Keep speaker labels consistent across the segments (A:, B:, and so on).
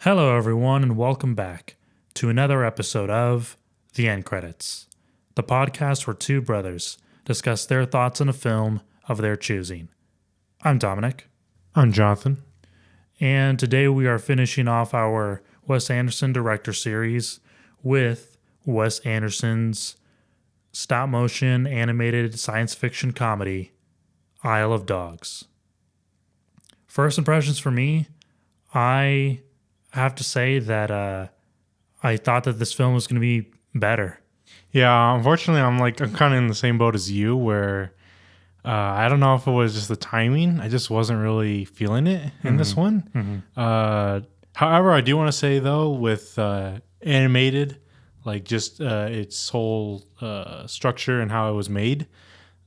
A: Hello, everyone, and welcome back to another episode of The End Credits, the podcast where two brothers discuss their thoughts on a film of their choosing. I'm Dominic.
B: I'm Jonathan.
A: And today we are finishing off our Wes Anderson director series with Wes Anderson's stop-motion animated science fiction comedy, Isle of Dogs. First impressions for me, I have to say that I thought that this film was going to be better.
B: Yeah, unfortunately, I'm kind of in the same boat as you, where I don't know if it was just the timing. I just wasn't really feeling it in this one. However, I do want to say though, with animated, its whole structure and how it was made,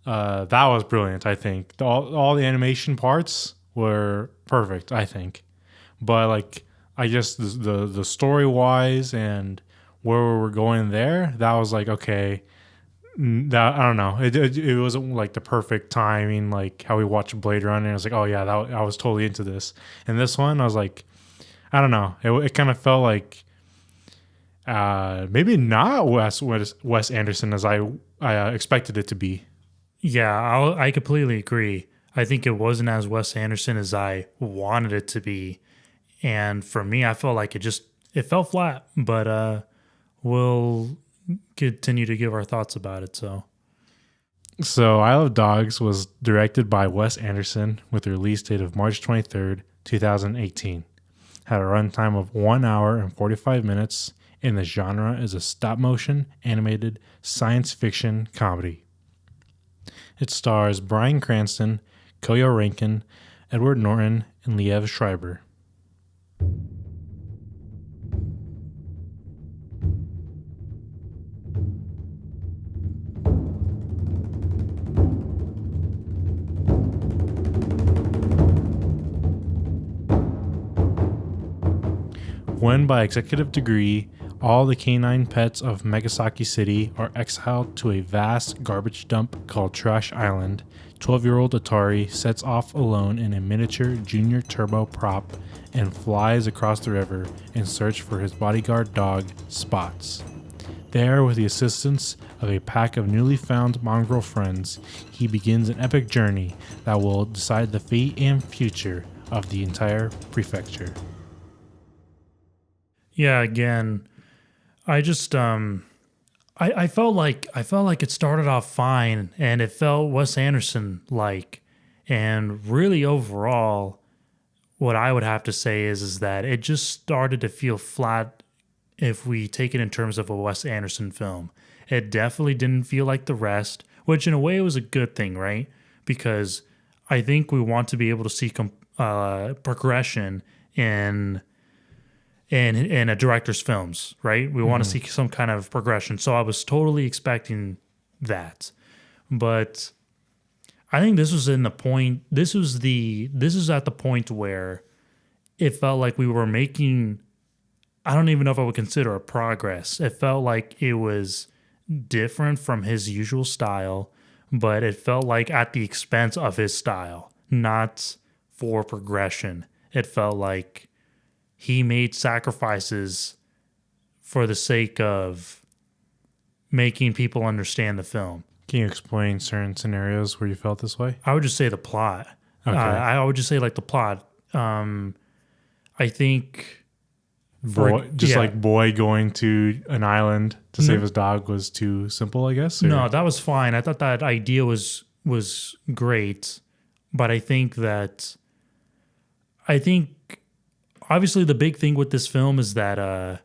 B: that was brilliant. I think all the animation parts were perfect. I think, but I guess the story wise and where we were going there, that was okay. That I don't know. It wasn't the perfect timing, like how we watched Blade Runner. And I was oh yeah, I was totally into this. And this one, I was I don't know. It kind of felt maybe not Wes Anderson as I expected it to be.
A: Yeah, I completely agree. I think it wasn't as Wes Anderson as I wanted it to be. And for me, I felt like it fell flat, but we'll continue to give our thoughts about it.
B: So Isle of Dogs was directed by Wes Anderson with a release date of March 23rd, 2018. Had a runtime of 1 hour and 45 minutes, and the genre is a stop-motion animated science fiction comedy. It stars Bryan Cranston, Koyo Rankin, Edward Norton, and Liev Schreiber. When by executive decree, all the canine pets of Megasaki City are exiled to a vast garbage dump called Trash Island, 12-year-old Atari sets off alone in a miniature junior turbo prop and flies across the river in search for his bodyguard dog, Spots. There, with the assistance of a pack of newly found mongrel friends, he begins an epic journey that will decide the fate and future of the entire prefecture.
A: Yeah, again, I just I felt like it started off fine and it felt Wes Anderson like, and really overall, what I would have to say is that it just started to feel flat if we take it in terms of a Wes Anderson film. It definitely didn't feel like the rest, which in a way was a good thing, right? Because I think we want to be able to see progression in a director's films, right? We want to see some kind of progression. So I was totally expecting that. But I think this was at the point where it felt like we were making, I don't even know if I would consider it progress. It felt like it was different from his usual style, but it felt like at the expense of his style, not for progression. It felt like he made sacrifices for the sake of making people understand the film.
B: Can you explain certain scenarios where you felt this way?
A: I would just say the plot.
B: Okay.
A: I would just say the plot. I think
B: boy going to an island to save his dog was too simple, I guess? Or?
A: No, that was fine. I thought that idea was great, but I think obviously the big thing with this film is that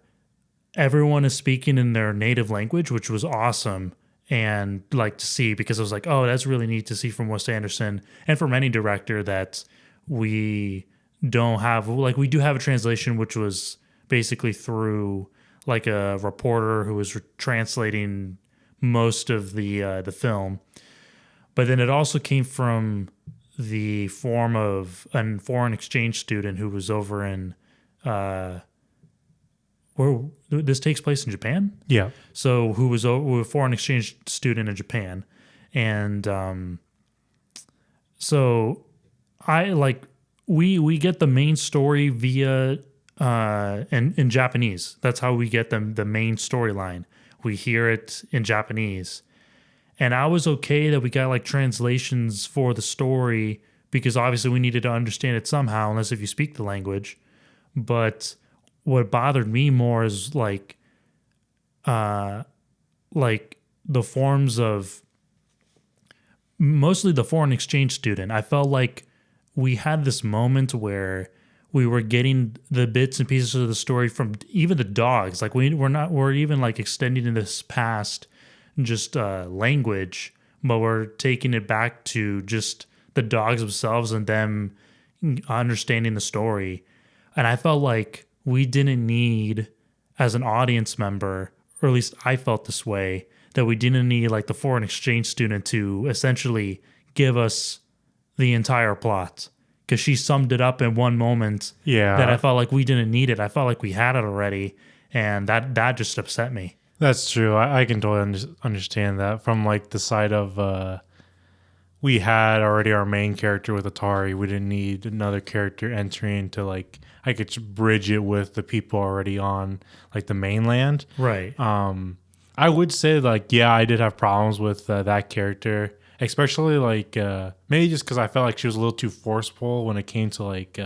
A: everyone is speaking in their native language, which was awesome and to see, because I was oh, that's really neat to see from Wes Anderson and from any director that we don't have, we do have a translation, which was basically through a reporter who was translating most of the film. But then it also came from the form of a foreign exchange student who was over in where this takes place in Japan.
B: Yeah.
A: So who was a foreign exchange student in Japan. And so I like we get the main story via in Japanese. That's how we get the main storyline. We hear it in Japanese. And I was okay that we got like translations for the story because obviously we needed to understand it somehow, unless if you speak the language. But what bothered me more is like the forms of mostly the foreign exchange student. I felt like we had this moment where we were getting the bits and pieces of the story from even the dogs. Like we're even like extending this past just language, but we're taking it back to just the dogs themselves and them understanding the story. And I felt like we didn't need, as an audience member, or at least I felt this way, that we didn't need like the foreign exchange student to essentially give us the entire plot. Because she summed it up in one moment that I felt like we didn't need it. I felt like we had it already. And that just upset me.
B: That's true. I can totally understand that from like the side of we had already our main character with Atari. We didn't need another character entering to like I could bridge it with the people already on like the mainland.
A: Right.
B: I would say like I did have problems with that character, especially like maybe just because I felt like she was a little too forceful when it came to like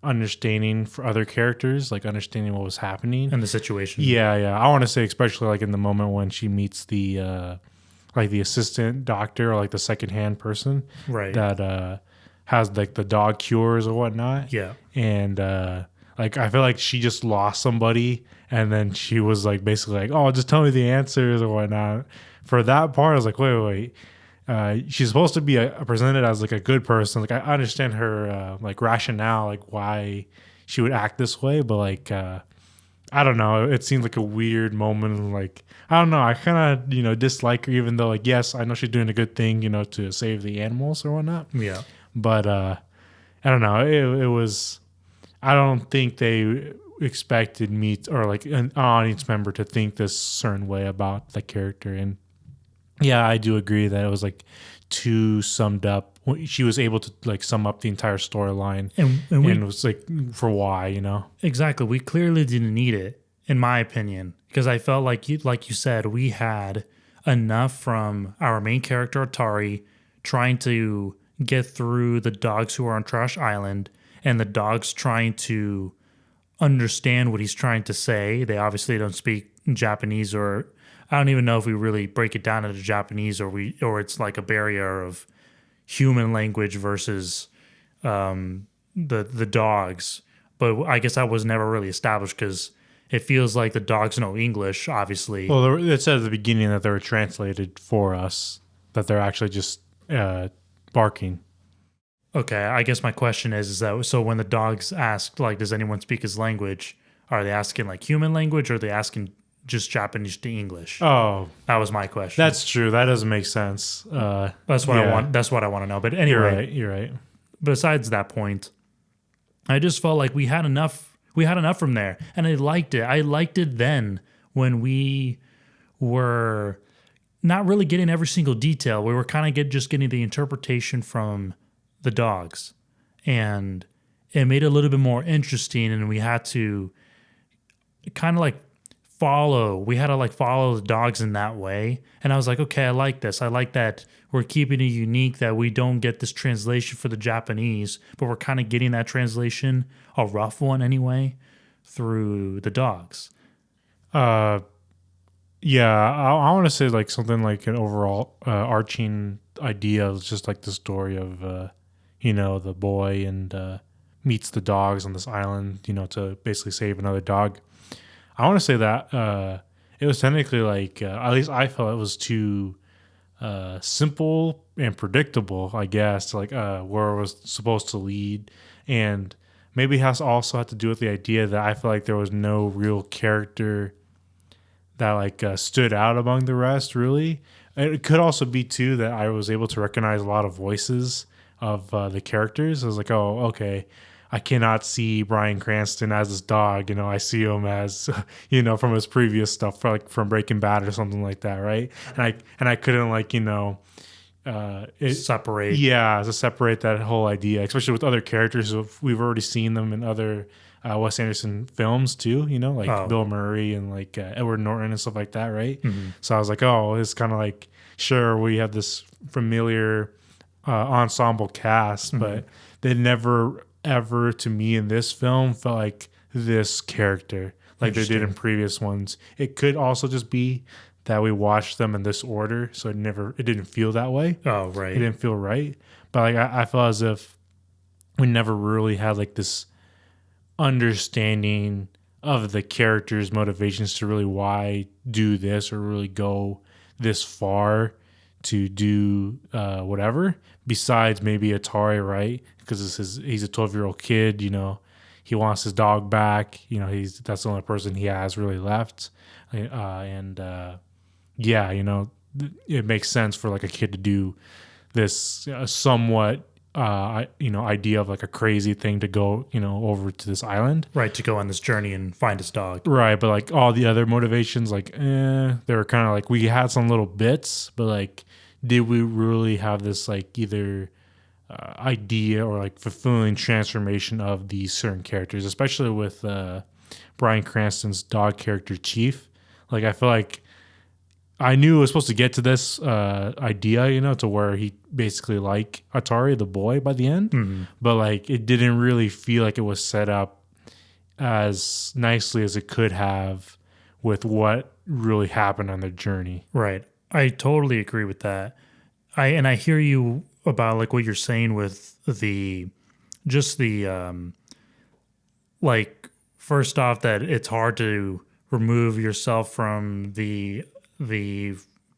B: understanding for other characters, like understanding what was happening
A: And the situation.
B: Yeah. I want to say especially like in the moment when she meets the like the assistant doctor or like the secondhand person
A: Right.
B: that has like the dog cures or whatnot.
A: Yeah.
B: And like I feel like she just lost somebody, and then she was like basically like, "Oh, just tell me the answers or whatnot." For that part, I was like, "Wait. She's supposed to be presented as like a good person. Like I understand her like rationale, like why she would act this way, but like I don't know. It seemed like a weird moment. Like I don't know. I kind of dislike her, even though like yes, I know she's doing a good thing, to save the animals or whatnot.
A: Yeah.
B: But I don't know. It was. I don't think they expected me or like an audience member to think this certain way about the character. And yeah, I do agree that it was like too summed up. She was able to like sum up the entire storyline,
A: And
B: it was like for why.
A: Exactly. We clearly didn't need it, in my opinion, because I felt like you said, we had enough from our main character Atari trying to get through the dogs who are on Trash Island, and the dogs trying to understand what he's trying to say. They obviously don't speak Japanese, or I don't even know if we really break it down into Japanese, or it's like a barrier of human language versus the dogs. But I guess that was never really established because it feels like the dogs know English, obviously.
B: Well, it said at the beginning that they were translated for us, that they're actually just barking.
A: Okay, I guess my question is that so when the dogs ask, like, does anyone speak his language, are they asking like human language, or are they asking just Japanese to English?
B: Oh,
A: that was my question.
B: That's true. That doesn't make sense.
A: That's what I want. That's what I want to know. But anyway,
B: You're right.
A: Besides that point, I just felt like we had enough. We had enough from there, and I liked it. I liked it then when we were not really getting every single detail. We were kind of just getting the interpretation from the dogs, and it made it a little bit more interesting. And we had to kind of like follow the dogs in that way. And I was like, okay, I like this. I like that we're keeping it unique, that we don't get this translation for the Japanese, but we're kind of getting that translation, a rough one anyway, through the dogs.
B: Yeah, I want to say like something like an overall arching idea is just like the story of the boy and meets the dogs on this island, to basically save another dog. I want to say that it was technically like at least I felt it was too simple and predictable, I guess, like where it was supposed to lead. And maybe it has also had to do with the idea that I feel like there was no real character that like stood out among the rest, really. And it could also be too that I was able to recognize a lot of voices of the characters. I was like, oh, okay, I cannot see Bryan Cranston as this dog. I see him as, from his previous stuff, like from Breaking Bad or something like that, right? And I couldn't like,
A: separate.
B: Yeah, to separate that whole idea, especially with other characters who we've already seen them in other Wes Anderson films too. You know, like Bill Murray and like Edward Norton and stuff like that, right?
A: Mm-hmm.
B: So I was like, oh, it's kind of like, sure, we have this familiar ensemble cast, but they never ever to me in this film felt like this character like they did in previous ones. It could also just be that we watched them in this order, so it didn't feel that way.
A: Oh, right.
B: It didn't feel right. But like I felt as if we never really had like this understanding of the character's motivations to really why do this or really go this far to do whatever. Besides maybe Atari, right? Because he's a 12-year-old kid, you know. He wants his dog back. You know, that's the only person he has really left. Yeah, you know, it makes sense for like a kid to do this somewhat, idea of like a crazy thing to go, you know, over to this island.
A: Right, to go on this journey and find his dog.
B: Right, but like all the other motivations, like, they were kind of like, we had some little bits, but like, did we really have this like either idea or like fulfilling transformation of these certain characters, especially with Bryan Cranston's dog character Chief? Like I feel like I knew it was supposed to get to this idea, you know, to where he basically like Atari the boy by the end, but like it didn't really feel like it was set up as nicely as it could have with what really happened on their journey.
A: Right. I totally agree with that. I hear you about like what you're saying with the like first off that it's hard to remove yourself from the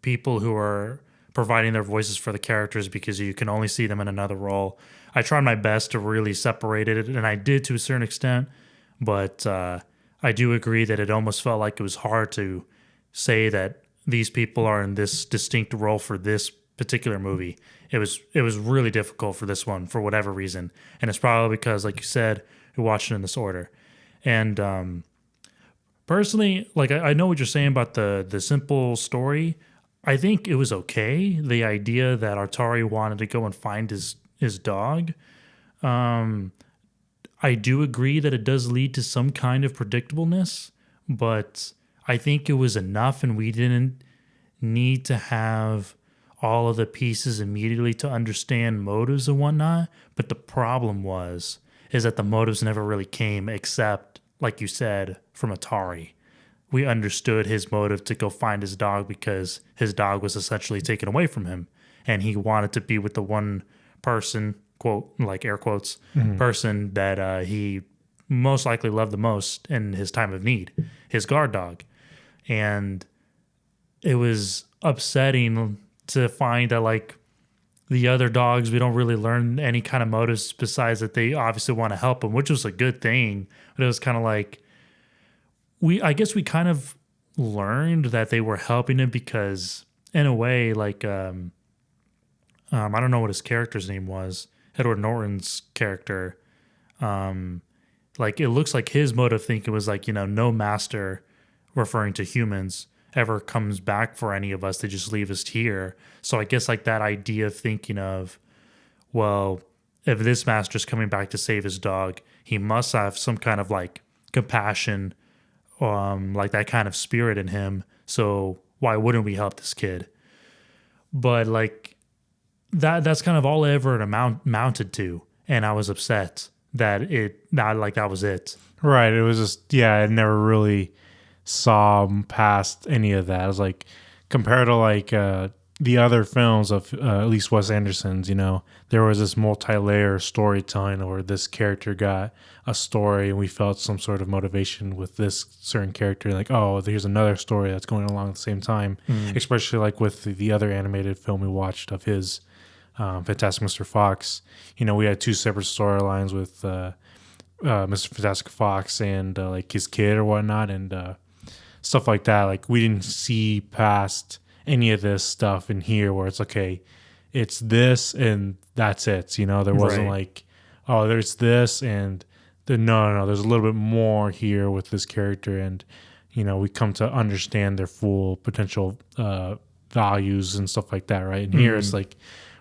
A: people who are providing their voices for the characters because you can only see them in another role. I tried my best to really separate it, and I did to a certain extent, but I do agree that it almost felt like it was hard to say that these people are in this distinct role for this particular movie. It was really difficult for this one for whatever reason, and it's probably because, like you said, we watched it in this order. And personally, like I know what you're saying about the simple story. I think it was okay. The idea that Artari wanted to go and find his dog. I do agree that it does lead to some kind of predictableness, but I think it was enough, and we didn't need to have all of the pieces immediately to understand motives and whatnot. But the problem is that the motives never really came, except, like you said, from Atari. We understood his motive to go find his dog because his dog was essentially taken away from him, and he wanted to be with the one person, quote, like air quotes, person that he most likely loved the most in his time of need, his guard dog. And it was upsetting to find that, like, the other dogs, we don't really learn any kind of motives besides that they obviously want to help him, which was a good thing. But it was kind of like, I guess we kind of learned that they were helping him because, in a way, like, I don't know what his character's name was, Edward Norton's character. Like, it looks like his mode of thinking was like, you know, no master, referring to humans, ever comes back for any of us. They just leave us here. So I guess like that idea of thinking of, well, if this master's coming back to save his dog, he must have some kind of like compassion, like that kind of spirit in him. So why wouldn't we help this kid? But like that's kind of all I ever amounted to. And I was upset that that was it.
B: Right. It was just, yeah, I never really saw past any of that. It was like, compared to like the other films of at least Wes Anderson's, you know, there was this multi-layer storytelling where this character got a story and we felt some sort of motivation with this certain character. Like, oh, there's another story that's going along at the same time, especially like with the other animated film we watched of his, Fantastic Mr. Fox. You know, we had two separate storylines with Mr. Fantastic Fox and like his kid or whatnot, and stuff like that. Like, we didn't see past any of this stuff in here where it's okay, it's this and that's it. You know, there wasn't like, oh, there's this and no, there's a little bit more here with this character, and you know, we come to understand their full potential values and stuff like that, right? And here it's like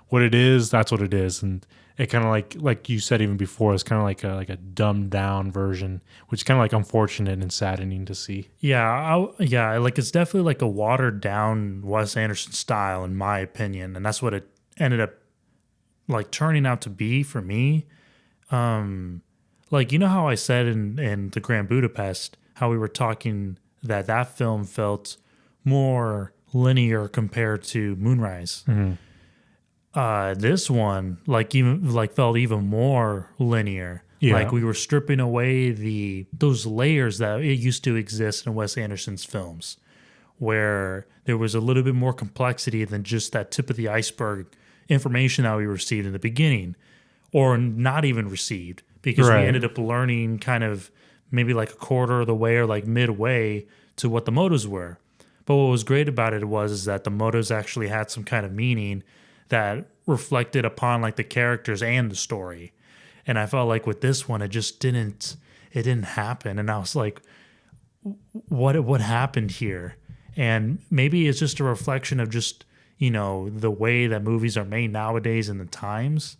B: what it is, that's what it is, and it kind of like you said even before, it's kind of like a dumbed down version, which is kind of like unfortunate and saddening to see.
A: Yeah, like it's definitely like a watered down Wes Anderson style, in my opinion, and that's what it ended up like turning out to be for me. Like you know how I said in the Grand Budapest, how we were talking that film felt more linear compared to Moonrise. This one felt even more linear.
B: Yeah.
A: Like we were stripping away those layers that it used to exist in Wes Anderson's films, where there was a little bit more complexity than just that tip of the iceberg information that we received in the beginning, or not even received, because we ended up learning kind of maybe like a quarter of the way or like midway to what the motives were. But what was great about it is that the motives actually had some kind of meaning that reflected upon like the characters and the story. And I felt like with this one, it didn't happen. And I was like, what happened here? And maybe it's just a reflection of just, you know, the way that movies are made nowadays in the times.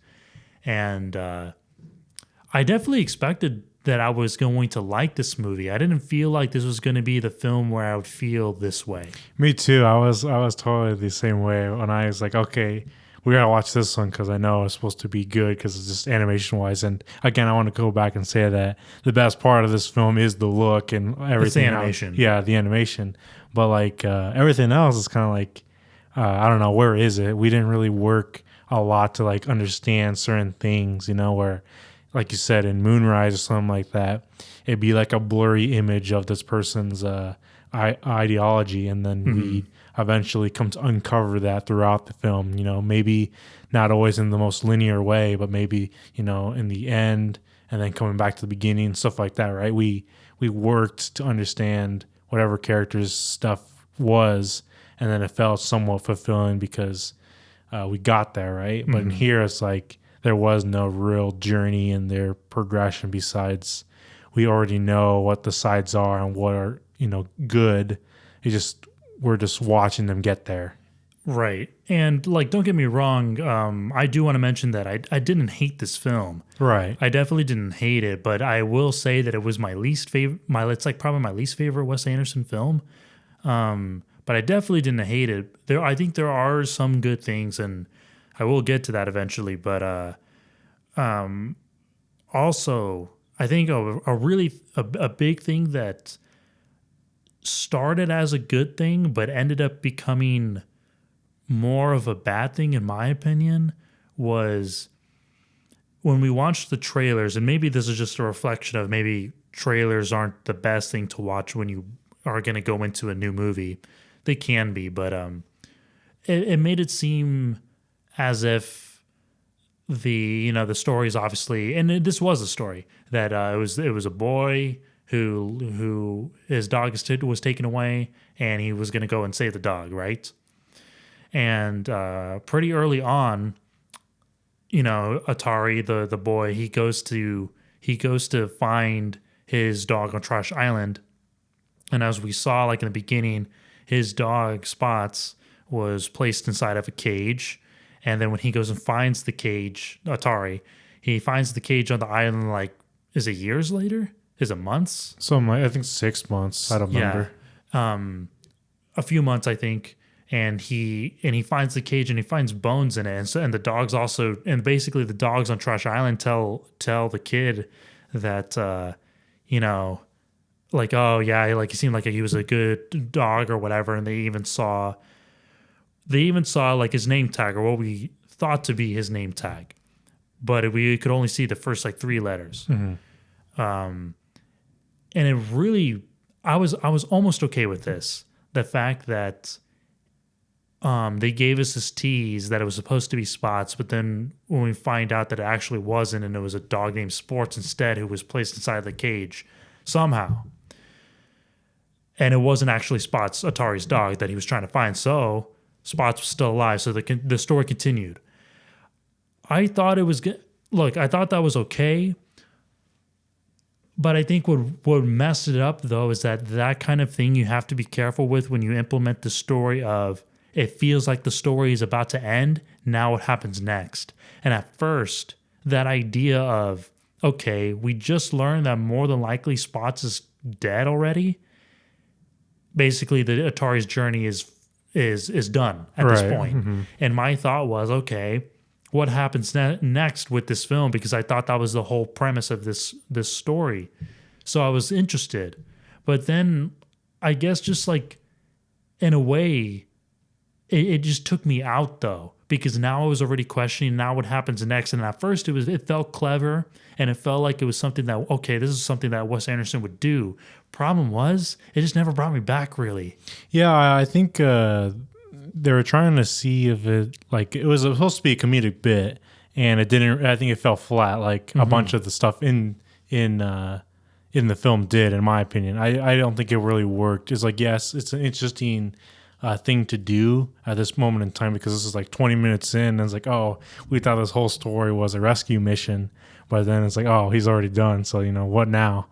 A: And I definitely expected that I was going to like this movie. I didn't feel like this was going to be the film where I would feel this way.
B: Me too. I was totally the same way when I was like, okay, we gotta watch this one because I know it's supposed to be good because it's just animation wise. And again, I want to go back and say that the best part of this film is the look and everything.
A: It's the animation.
B: Yeah, the animation. But like everything else is kind of like, I don't know, where is it? We didn't really work a lot to like understand certain things, you know, where like you said in Moonrise or something like that, it'd be like a blurry image of this person's ideology, and then we eventually come to uncover that throughout the film. You know, maybe not always in the most linear way, but maybe, you know, in the end and then coming back to the beginning, stuff like that, right? We worked to understand whatever character's stuff was, and then it felt somewhat fulfilling because we got there, right? But in here, it's like there was no real journey in their progression besides we already know what the sides are and what are, you know, good. We're just watching them get there.
A: Right. And like, don't get me wrong. I do want to mention that I didn't hate this film.
B: Right.
A: I definitely didn't hate it, but I will say that it was my least favorite. It's like probably my least favorite Wes Anderson film. But I definitely didn't hate it. I think there are some good things, and I will get to that eventually. But also, I think a big thing that started as a good thing, but ended up becoming more of a bad thing, in my opinion, was when we watched the trailers, and maybe this is just a reflection of maybe trailers aren't the best thing to watch when you are going to go into a new movie. They can be, but it made it seem as if the story is obviously, and this was a story that it was a boy who his dog was taken away, and he was going to go and save the dog, right? And pretty early on, you know, Atari, the boy, he goes to find his dog on Trash Island, and as we saw, like in the beginning, his dog Spots was placed inside of a cage, and then when he goes and finds the cage, Atari, he finds the cage on the island. Like, is it years later? Is it months?
B: So I think 6 months. I don't remember.
A: A few months, I think. And he finds the cage, and he finds bones in it. And the dogs also, and basically the dogs on Trash Island tell the kid that you know, like, oh yeah, like he seemed like he was a good dog or whatever. And they even saw like his name tag, or what we thought to be his name tag, but we could only see the first like 3 letters. And it really, I was almost okay with this. The fact that they gave us this tease that it was supposed to be Spots, but then when we find out that it actually wasn't, and it was a dog named Sports instead who was placed inside the cage somehow, and it wasn't actually Spots, Atari's dog, that he was trying to find. So Spots was still alive. So the story continued. I thought it was good. Look, I thought that was okay. But I think what messed it up, though, is that kind of thing you have to be careful with when you implement the story of it feels like the story is about to end. Now what happens next? And at first, that idea of, okay, we just learned that more than likely Spots is dead already. Basically, the Atari's journey is done at this point.
B: Mm-hmm.
A: And my thought was, okay, what happens next with this film? Because I thought that was the whole premise of this story. So I was interested. But then I guess just like in a way, it just took me out though, because now I was already questioning now what happens next. And at first it felt clever and it felt like it was something that, okay, this is something that Wes Anderson would do. Problem was, it just never brought me back really.
B: Yeah, I think they were trying to see if it, like, it was supposed to be a comedic bit, and it didn't. I think it fell flat. Like a bunch of the stuff in the film did, in my opinion. I don't think it really worked. It's like, yes, it's an interesting thing to do at this moment in time, because this is like 20 minutes in, and it's like, oh, we thought this whole story was a rescue mission, but then it's like, oh, he's already done. So what now?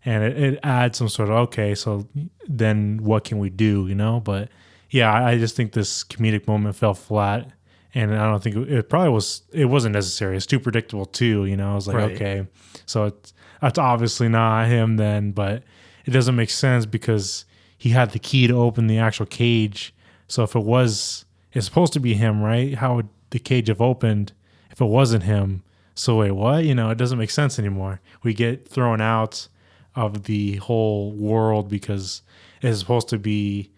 B: And it adds some sort of, okay, so then what can we do, But yeah, I just think this comedic moment fell flat, and I don't think it wasn't necessary. It's too predictable too, I was like,
A: Right.
B: Okay, so that's obviously not him then, but it doesn't make sense because he had the key to open the actual cage. So if it's supposed to be him, right? How would the cage have opened if it wasn't him? So wait, what? It doesn't make sense anymore. We get thrown out of the whole world because it's supposed to be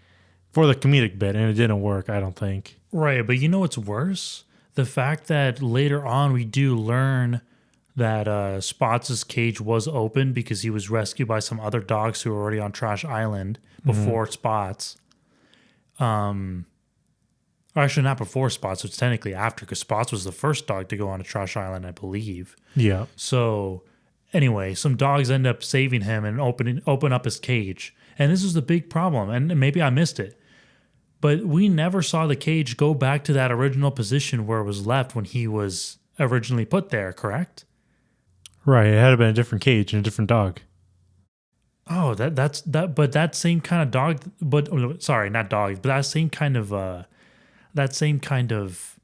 B: for the comedic bit, and it didn't work, I don't think.
A: Right, but you know what's worse? The fact that later on we do learn that Spots' cage was open because he was rescued by some other dogs who were already on Trash Island before Spots. Or actually not before Spots, it's technically after, because Spots was the first dog to go on a Trash Island, I believe.
B: Yeah.
A: So anyway, some dogs end up saving him and open up his cage. And this is the big problem, and maybe I missed it, but we never saw the cage go back to that original position where it was left when he was originally put there, correct?
B: Right. It had been a different cage and a different dog.
A: Oh, that's but that same kind of dog, but sorry, not dog, but that same kind of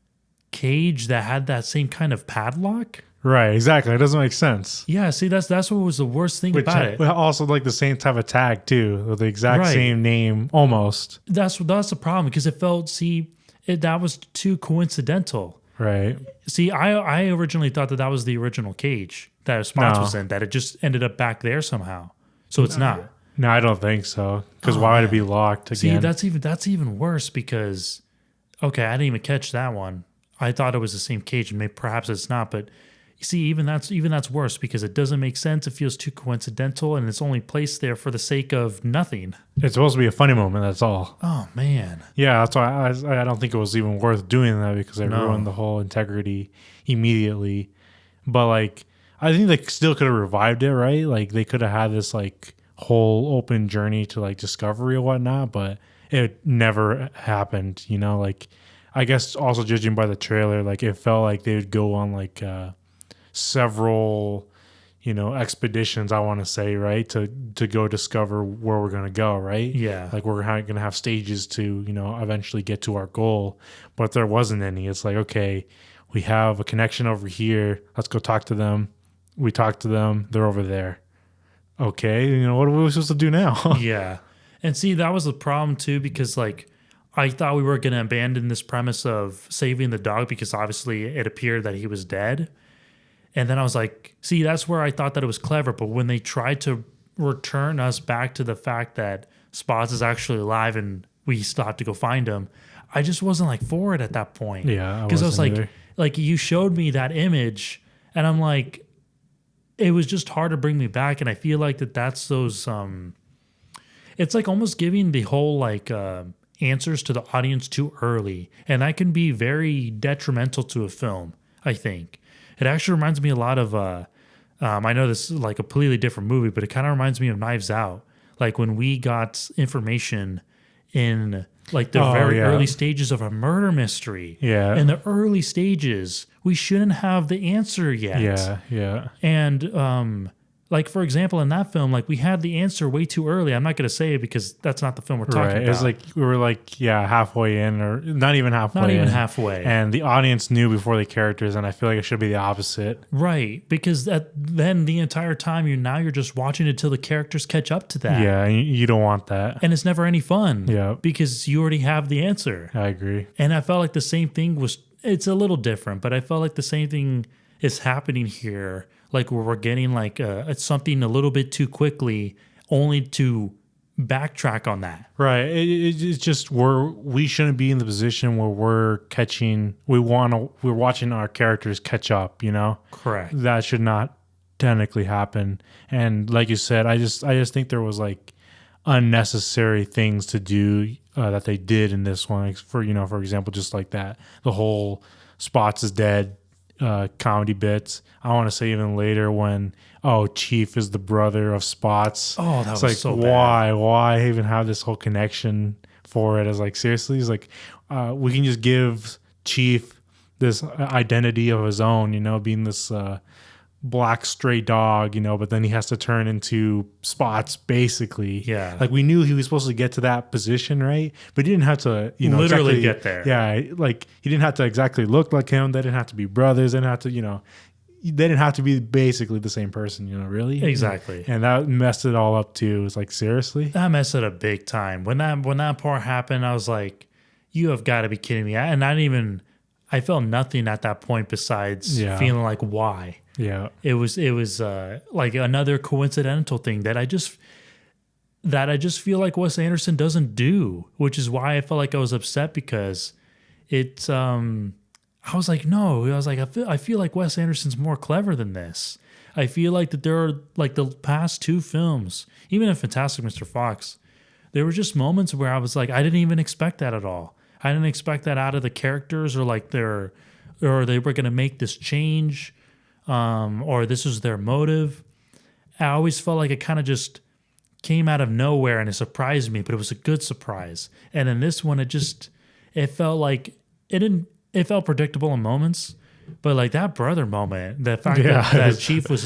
A: cage that had that same kind of padlock.
B: Right, exactly. It doesn't make sense.
A: Yeah, see, that's what was the worst thing about it.
B: Also, like the same type of tag too, with the exact
A: Right.
B: same name, almost.
A: That's the problem, because it felt, that was too coincidental.
B: Right.
A: See, I originally thought that was the original cage that Spots
B: No.
A: was in, that it just ended up back there somehow. So it's not.
B: No, I don't think so. Because why would it be locked again?
A: See, that's even worse because, okay, I didn't even catch that one. I thought it was the same cage, and maybe perhaps it's not. But you see, even that's worse because it doesn't make sense. It feels too coincidental, and it's only placed there for the sake of nothing.
B: It's supposed to be a funny moment. That's all.
A: Oh man.
B: Yeah, that's why I don't think it was even worth doing that, because I
A: No.
B: ruined the whole integrity immediately. But like, I think they still could have revived it, right? Like they could have had this like whole open journey to like discovery or whatnot, but it never happened. Like I guess also judging by the trailer, like it felt like they would go on like several, expeditions, I want to say, right, to go discover where we're going to go, right?
A: Yeah.
B: Like we're going to have stages to, eventually get to our goal, but there wasn't any. It's like, okay, we have a connection over here. Let's go talk to them. We talk to them. They're over there. Okay, what are we supposed to do now?
A: Yeah. And see, that was the problem too, because like I thought we were going to abandon this premise of saving the dog because obviously it appeared that he was dead. And then I was like, see, that's where I thought that it was clever. But when they tried to return us back to the fact that Spots is actually alive and we still have to go find him, I just wasn't like for it at that point.
B: Yeah,
A: because I was
B: wasn't either.
A: like you showed me that image, and I'm like, it was just hard to bring me back. And I feel like that's those. It's like almost giving the whole like answers to the audience too early, and that can be very detrimental to a film, I think. It actually reminds me a lot of, I know this is like a completely different movie, but it kind of reminds me of Knives Out. Like when we got information in like the early stages of a murder mystery.
B: Yeah.
A: In the early stages, we shouldn't have the answer yet.
B: Yeah.
A: And Like, for example, in that film, like we had the answer way too early. I'm not going to say it because that's not the film we're talking about.
B: It was like we were like halfway in, or not even halfway.
A: Not even
B: in,
A: halfway.
B: And the audience knew before the characters, and I feel like it should be the opposite.
A: Right, because then the entire time you're just watching it till the characters catch up to that.
B: Yeah, you don't want that.
A: And it's never any fun.
B: Yeah.
A: Because you already have the answer.
B: I agree.
A: And I felt like the same thing it's a little different, but I felt like the same thing is happening here. Like where we're getting like something a little bit too quickly, only to backtrack on that.
B: Right. It's just we shouldn't be in the position where we're watching our characters catch up. You know,
A: Correct.
B: That should not technically happen. And like you said, I just think there was like unnecessary things to do that they did in this one. Like for example, just like that, the whole Spots is dead comedy bits. I want to say even later when Chief is the brother of Spots.
A: Oh, that
B: it's
A: was
B: like,
A: so bad.
B: why even have this whole connection for it? It's like, seriously, it's like we can just give Chief this identity of his own, being this black stray dog, but then he has to turn into Spots basically.
A: Yeah.
B: Like we knew he was supposed to get to that position, right? But he didn't have to,
A: literally
B: exactly,
A: get there.
B: Yeah. Like he didn't have to exactly look like him. They didn't have to be brothers. They didn't have to, they didn't have to be basically the same person, really.
A: Exactly.
B: And that messed it all up too. It's like, seriously?
A: That messed it up big time. When that part happened, I was like, you have got to be kidding me. I felt nothing at that point besides feeling like, why?
B: Yeah.
A: It was like another coincidental thing that I just feel like Wes Anderson doesn't do, which is why I felt like I was upset because it's I was like, no, I feel like Wes Anderson's more clever than this. I feel like that there are like the past two films, even in Fantastic Mr. Fox, there were just moments where I was like, I didn't even expect that at all. I didn't expect that out of the characters or they were going to make this change. Or this was their motive. I always felt like it kind of just came out of nowhere and it surprised me, but it was a good surprise. And in this one, it felt like it felt predictable in moments, but like that brother moment, the fact that Chief was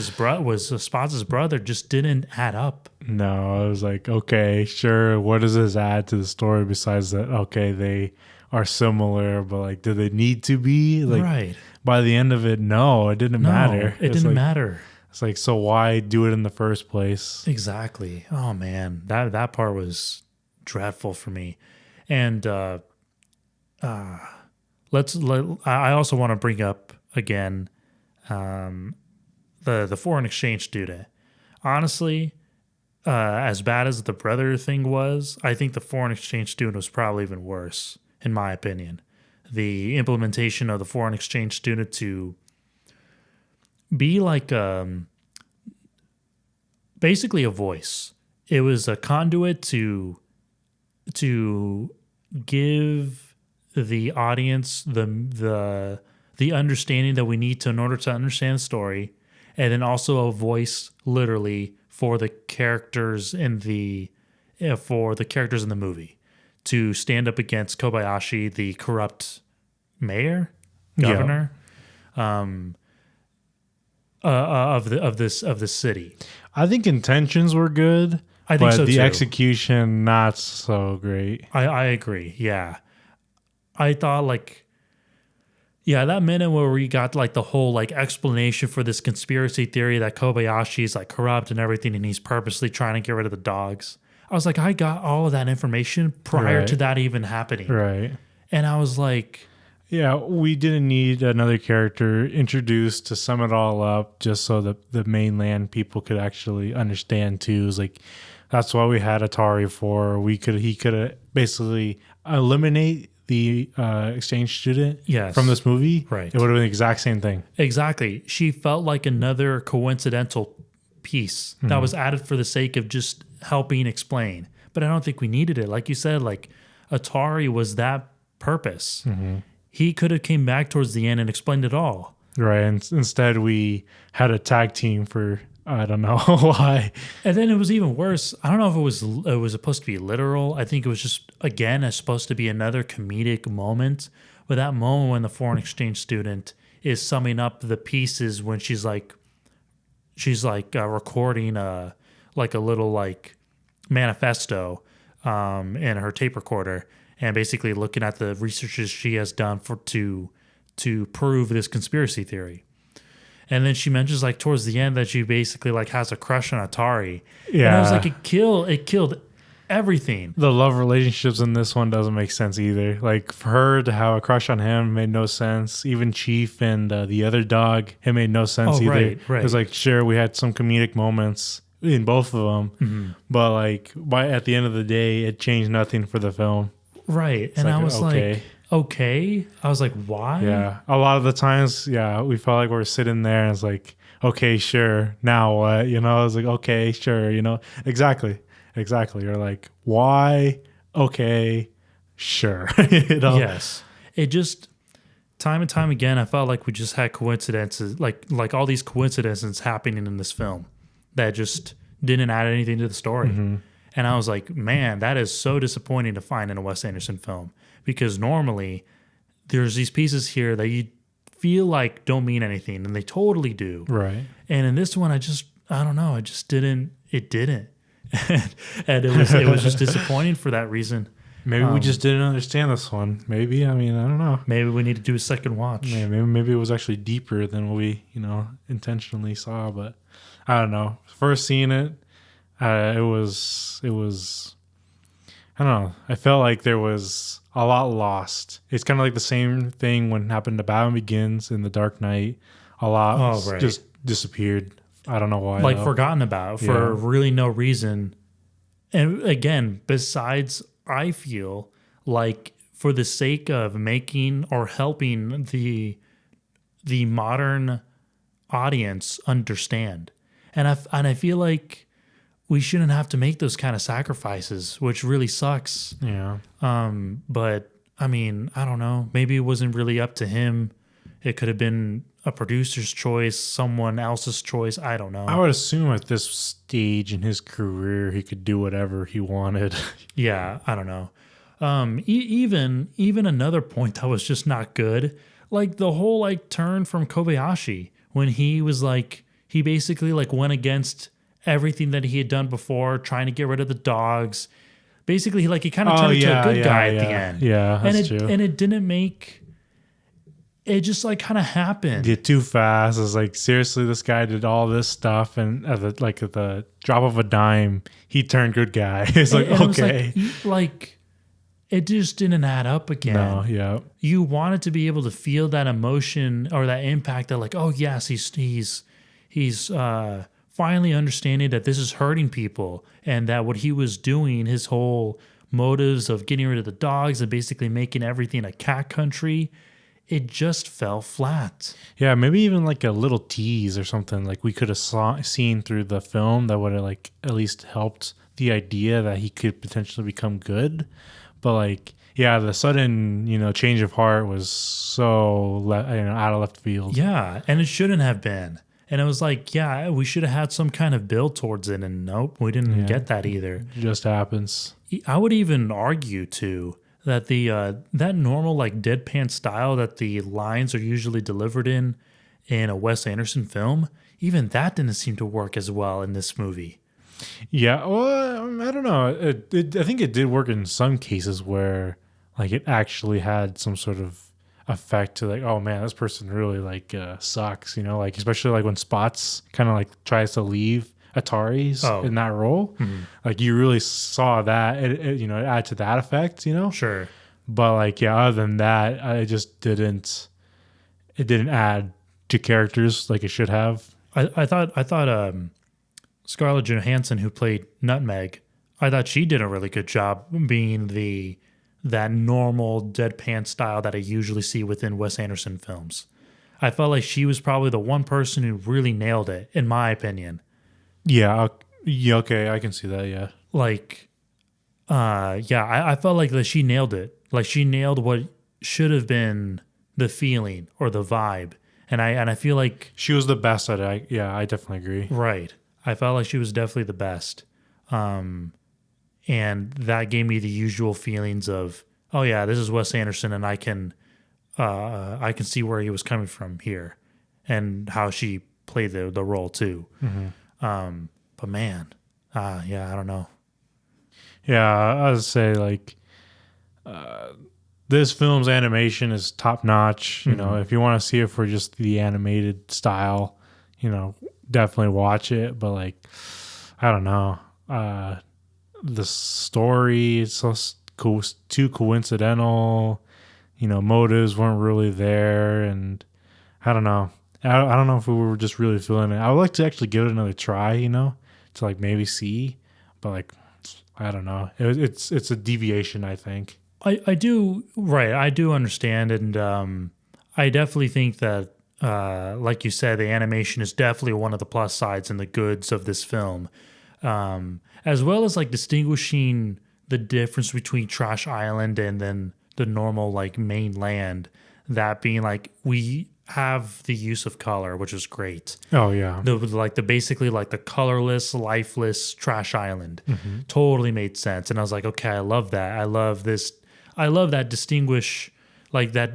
A: Spots' brother just didn't add up.
B: No, I was like, okay, sure. What does this add to the story besides that? Okay, they are similar, but like, do they need to be? Like,
A: right.
B: By the end of it, no, it didn't matter.
A: It didn't matter.
B: It's like, so why do it in the first place?
A: Exactly. Oh man, that part was dreadful for me. And I also want to bring up again the foreign exchange student. Honestly, as bad as the brother thing was, I think the foreign exchange student was probably even worse, in my opinion. The implementation of the foreign exchange student to be like basically a voice. It was a conduit to give the audience the understanding that we need to in order to understand the story, and then also a voice literally for the characters in the movie to stand up against Kobayashi, the corrupt mayor, governor, of the city.
B: I think intentions were good.
A: I think
B: but
A: so
B: the
A: too.
B: Execution not so great.
A: I agree. Yeah, I thought that minute where we got like the whole like explanation for this conspiracy theory that Kobayashi is like corrupt and everything, and he's purposely trying to get rid of the dogs. I was like, I got all of that information prior to that even happening.
B: Right.
A: And I was like,
B: yeah, we didn't need another character introduced to sum it all up just so that the mainland people could actually understand too. It was like, that's why we had Atari for. He could basically eliminate the exchange student from this movie.
A: Right.
B: It would have been the exact same thing.
A: Exactly. She felt like another coincidental piece that was added for the sake of just helping explain. But I don't think we needed it. Like you said, like Atari was that purpose. He could have came back towards the end and explained it all.
B: Right. And instead we had a tag team for, I don't know why.
A: And then it was even worse. I don't know if it was supposed to be literal. I think it was just, again, it's supposed to be another comedic moment. But that moment when the foreign exchange student is summing up the pieces when she's like, she's like recording like a little like manifesto in her tape recorder, and basically looking at the researches she has done to prove this conspiracy theory. And then she mentions like towards the end that she basically like has a crush on Atari.
B: Yeah.
A: And I was like, it killed everything.
B: The love relationships in this one doesn't make sense either. Like for her to have a crush on him made no sense. Even Chief and the other dog, it made no sense either.
A: Right.
B: It was like, sure, we had some comedic moments in both of them, but like at the end of the day, it changed nothing for the film.
A: Right. And I was like, okay. I was like, why?
B: Yeah. A lot of the times, yeah, we felt like we were sitting there and it's like, okay, sure. Now what? You know, I was like, okay, sure. You know, exactly. You're like, why? Okay, sure. You know?
A: Yes. It just, time and time again, I felt like we just had coincidences, like all these coincidences happening in this film that just didn't add anything to the story. And I was like, man, that is so disappointing to find in a Wes Anderson film, because normally there's these pieces here that you feel like don't mean anything, and they totally do.
B: Right.
A: And in this one, I don't know, it didn't. And it was just disappointing for that reason.
B: Maybe we just didn't understand this one. Maybe, I mean, I don't know.
A: Maybe we need to do a second watch.
B: Yeah, maybe it was actually deeper than we, intentionally saw. But I don't know. First seeing it, it was. I don't know. I felt like there was a lot lost. It's kind of like the same thing when it happened to Batman Begins and The Dark Knight. A lot just disappeared. I don't know why.
A: Like forgotten about for really no reason. And again, besides, I feel like for the sake of making or helping the modern audience understand. And I feel like we shouldn't have to make those kind of sacrifices, which really sucks.
B: Yeah.
A: But I mean, I don't know. Maybe it wasn't really up to him. It could have been a producer's choice, someone else's choice. I don't know.
B: I would assume at this stage in his career, he could do whatever he wanted.
A: Yeah, I don't know. Even another point that was just not good, like the whole like turn from Kobayashi when he was like, he basically like went against everything that he had done before, trying to get rid of the dogs. Basically, he kind of turned into a good guy at the end.
B: Yeah, that's true.
A: And it didn't make. It just like kind of happened.
B: Did too fast. It's like, seriously, this guy did all this stuff, and at the drop of a dime, he turned good guy. It's like,
A: and
B: okay,
A: it was like it just didn't add up again.
B: No, yeah.
A: You wanted to be able to feel that emotion or that impact that like, oh yes, he's finally understanding that this is hurting people, and that what he was doing, his whole motives of getting rid of the dogs and basically making everything a cat country, it just fell flat.
B: Yeah, maybe even like a little tease or something like we could have seen through the film that would have like at least helped the idea that he could potentially become good. But like, yeah, the sudden, change of heart was so out of left field.
A: Yeah, and it shouldn't have been. And it was like, yeah, we should have had some kind of build towards it, and nope, we didn't get that either.
B: It just happens.
A: I would even argue too that that normal like deadpan style that the lines are usually delivered in a Wes Anderson film, even that didn't seem to work as well in this movie.
B: Yeah, well, I don't know. I think it did work in some cases where like it actually had some sort of effect to like, oh man, this person really like sucks, like especially like when Spots kind of like tries to leave Atari's in that role. Like you really saw that it add to that effect,
A: Sure.
B: But like, yeah, other than that, it didn't add to characters like it should have.
A: I thought Scarlett Johansson, who played Nutmeg, I thought she did a really good job being that normal deadpan style that I usually see within Wes Anderson films. I felt like she was probably the one person who really nailed it, in my opinion.
B: Yeah, okay, I can see that, yeah.
A: Like, I felt like that she nailed it. Like she nailed what should have been the feeling or the vibe. And I feel like
B: she was the best at it. I definitely agree.
A: Right. I felt like she was definitely the best. And that gave me the usual feelings of, oh yeah, this is Wes Anderson, and I can see where he was coming from here, and how she play the role too. But man, yeah, I don't know.
B: Yeah, I would say like this film's animation is top notch. You know, if you want to see it for just the animated style, you know, definitely watch it. But like, I don't know, the story is so too coincidental. You know, motives weren't really there, and I don't know. I don't know if we were just really feeling it. I would like to actually give it another try. You know, to like maybe see, but like, I don't know. It's a deviation, I think.
A: I do right. I do understand, and I definitely think that, like you said, the animation is definitely one of the plus sides and the goods of this film, as well as like distinguishing the difference between Trash Island and then the normal like mainland. That being like we have the use of color, which is great.
B: Oh yeah,
A: The basically like the colorless, lifeless Trash Island totally made sense, and I was like, okay, I love that. I love this. I love that distinguish, like that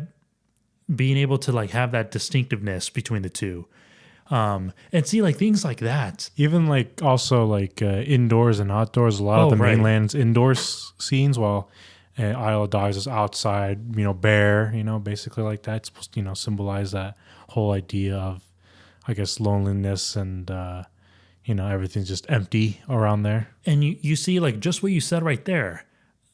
A: being able to like have that distinctiveness between the two, and see like things like that.
B: even like also like indoors and outdoors. A lot of the
A: right.
B: mainland's indoors scenes, while Isle of Dogs is outside. You know, bare. You know, basically like that. It's supposed to, you know, symbolize that whole idea of, I guess, loneliness and you know, everything's just empty around there.
A: And you see like just what you said right there,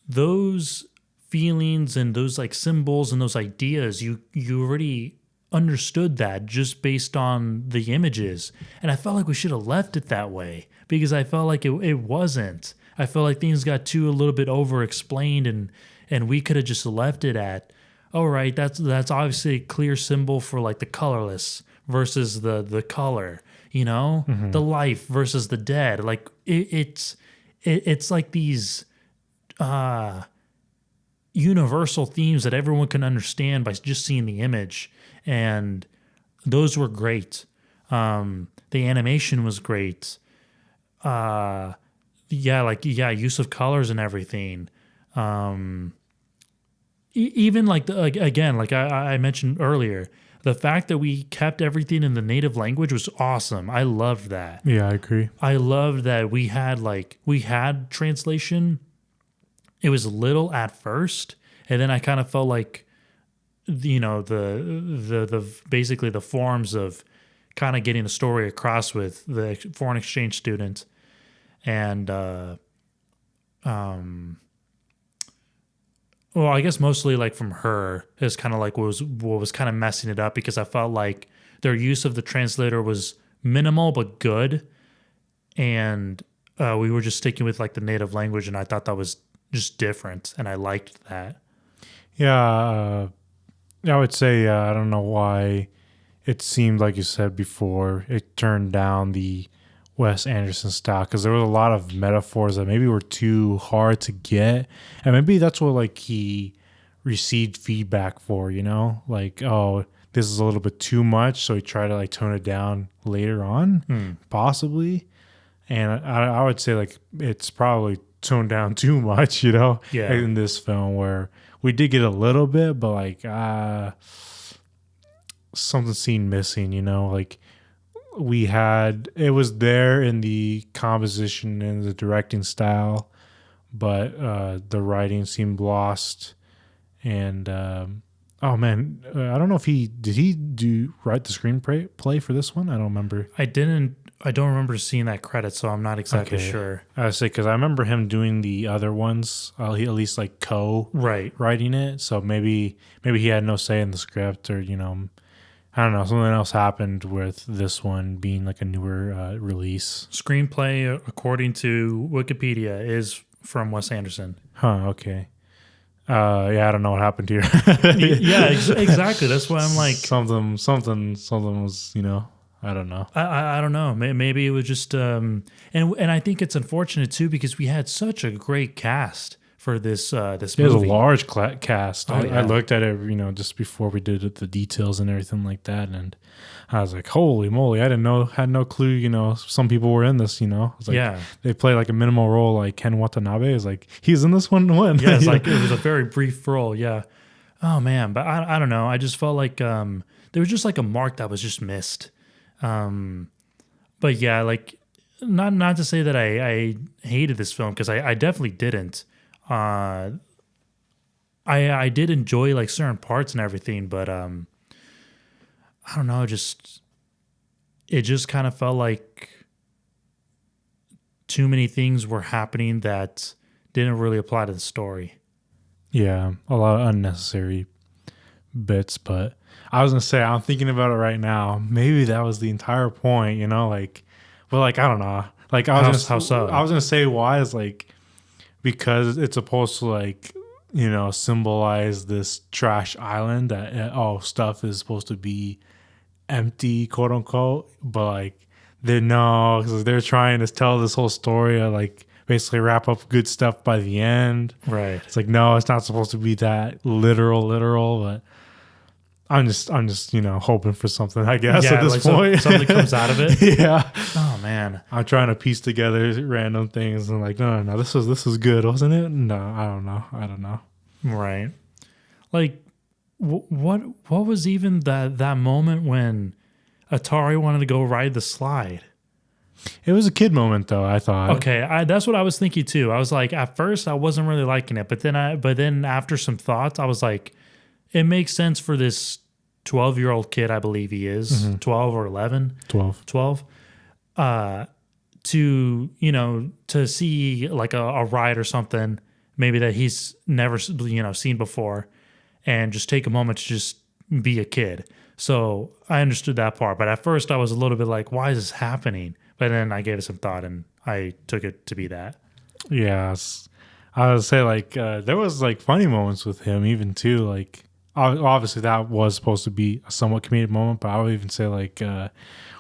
A: those feelings and those like symbols and those ideas, you already understood that just based on the images. And I felt like we should have left it that way because I felt like it wasn't. I felt like things got a little bit over explained, and we could have just left it at, all right, that's obviously a clear symbol for like the colorless versus the color, you know, the life versus the dead. Like it's like these universal themes that everyone can understand by just seeing the image, and those were great. The animation was great. Use of colors and everything. Even like again, like I mentioned earlier, the fact that we kept everything in the native language was awesome. I loved that.
B: Yeah, I agree.
A: I loved that we had translation. It was little at first, and then I kind of felt like, you know, the basically the forms of kind of getting the story across with the foreign exchange student, and well, I guess mostly like from her is kind of like what was kind of messing it up, because I felt like their use of the translator was minimal but good, and we were just sticking with like the native language, and I thought that was just different, and I liked that.
B: Yeah, I would say I don't know why it seemed like you said before it turned down the Wes Anderson style, because there was a lot of metaphors that maybe were too hard to get, and maybe that's what like he received feedback for, you know, like, oh, this is a little bit too much, so he tried to like tone it down later on, possibly. And I would say like it's probably toned down too much, you know, in this film, where we did get a little bit, but like something seemed missing, you know, like it was there in the composition and the directing style, but the writing seemed lost. And oh man, I don't know if did he write the screenplay for this one? I don't remember.
A: I don't remember seeing that credit, so I'm not exactly sure.
B: I say, because I remember him doing the other ones. He at least like writing it. So maybe he had no say in the script, or, you know, I don't know, something else happened with this one being like a newer release.
A: Screenplay, according to Wikipedia, is from Wes Anderson.
B: Huh. Okay. Yeah, I don't know what happened here.
A: Yeah, exactly. That's why I'm like
B: something was, you know. I don't know.
A: I don't know. Maybe it was just and I think it's unfortunate too, because we had such a great cast for this movie.
B: It was a large cast. I looked at it, you know, just before we did the details and everything like that, and I was like, holy moly! I had no clue. You know, some people were in this. You know, it was like, they play like a minimal role. Like Ken Watanabe is like, he's in this one. When?
A: Yeah, it's like it was a very brief role. Yeah. Oh man, but I don't know. I just felt like there was just like a mark that was just missed. But yeah, like not to say that I hated this film because I definitely didn't. I did enjoy like certain parts and everything, but I don't know, just it just kind of felt like too many things were happening that didn't really apply to the story.
B: Yeah, a lot of unnecessary bits, but I was gonna say I'm thinking about it right now. Maybe that was the entire point, like, but like I don't know. Like
A: How so?
B: I was gonna say why is like because it's supposed to like symbolize this trash island that stuff is supposed to be empty, quote unquote, but like because they're trying to tell this whole story of like basically wrap up good stuff by the end.
A: Right.
B: It's like no, it's not supposed to be that literal, but I'm just hoping for something, I guess, at this
A: like
B: point.
A: something comes out of it.
B: Yeah.
A: Oh man.
B: I'm trying to piece together random things and like no, this was good, wasn't it? No, I don't know.
A: Right. Like what was even that moment when Atari wanted to go ride the slide?
B: It was a kid moment though, I thought.
A: Okay, that's what I was thinking too. I was like, at first I wasn't really liking it, but then after some thoughts, I was like, it makes sense for this 12-year-old kid, I believe he is, 12 or 11. 12. To see like a ride or something, maybe that he's never seen before, and just take a moment to just be a kid. So I understood that part, but at first I was a little bit like, why is this happening? But then I gave it some thought and I took it to be that.
B: Yes. I would say like there was like funny moments with him even too. Like obviously that was supposed to be a somewhat comedic moment, but I would even say like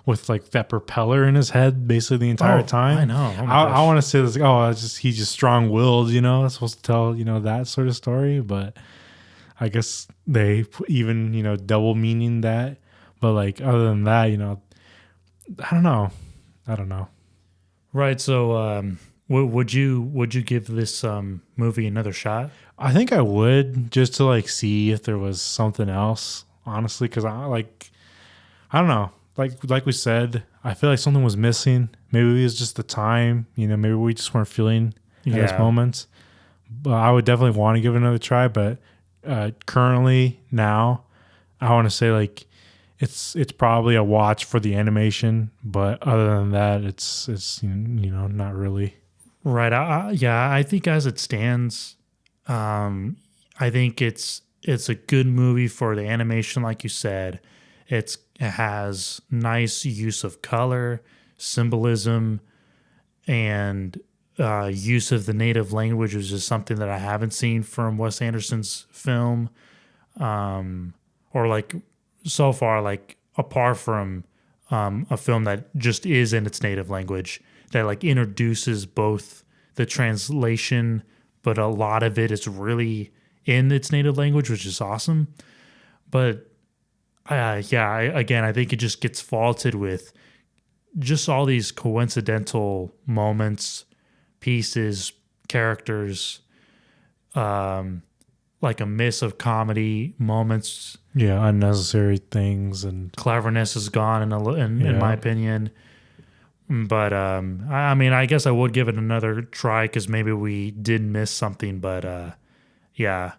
B: with like that propeller in his head basically the entire time.
A: I know. Oh
B: I want to say this like, he's just strong willed, It's supposed to tell, that sort of story, but I guess they even, double meaning that. But like other than that, I don't know.
A: Right. So would you give this movie another shot?
B: I think I would just to like see if there was something else, honestly, because I don't know. Like we said, I feel like something was missing. Maybe it was just the time, maybe we just weren't feeling at those moments. But I would definitely want to give it another try. But currently now, I want to say like it's probably a watch for the animation, but other than that, it's not really.
A: Right. I think as it stands, I think it's a good movie for the animation, like you said. It has nice use of color, symbolism, and use of the native language, which is something that I haven't seen from Wes Anderson's film, or like so far, like apart from a film that just is in its native language, that like introduces both the translation, but a lot of it is really in its native language, which is awesome. But again, I think it just gets faulted with just all these coincidental moments, pieces, characters, like a miss of comedy moments.
B: Yeah, unnecessary things and
A: cleverness is gone in my opinion. But I mean, I guess I would give it another try because maybe we did miss something. But yeah,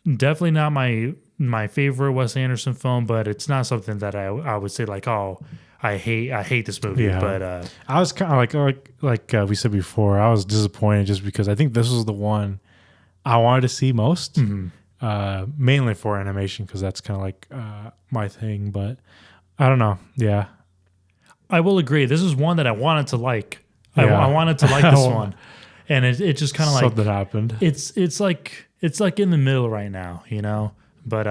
A: definitely not my favorite Wes Anderson film. But it's not something that I would say like, oh, I hate this movie.
B: Yeah.
A: But
B: I was kind of like we said before, I was disappointed just because I think this was the one I wanted to see most, mainly for animation because that's kind of like my thing. But I don't know. Yeah.
A: I will agree. This is one that I wanted to like.
B: Yeah.
A: I wanted to like this one, and it just kind of like
B: something happened.
A: It's like in the middle right now, But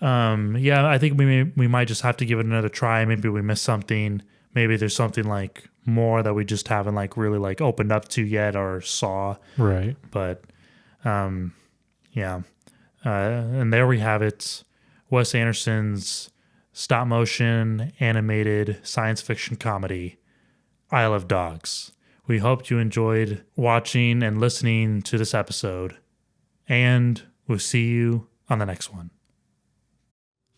A: yeah, I think we might just have to give it another try. Maybe we missed something. Maybe there's something like more that we just haven't like really like opened up to yet or saw.
B: Right.
A: But yeah, and there we have it. Wes Anderson's stop motion animated science fiction comedy, Isle of Dogs. We hope you enjoyed watching and listening to this episode, and we'll see you on the next one.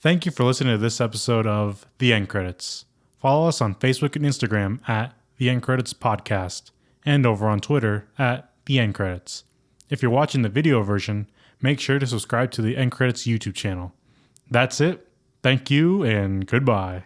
B: Thank you for listening to this episode of The End Credits. Follow us on Facebook and Instagram at The End Credits Podcast and over on Twitter at The End Credits. If you're watching the video version, make sure to subscribe to the End Credits YouTube channel. That's it. Thank you and goodbye.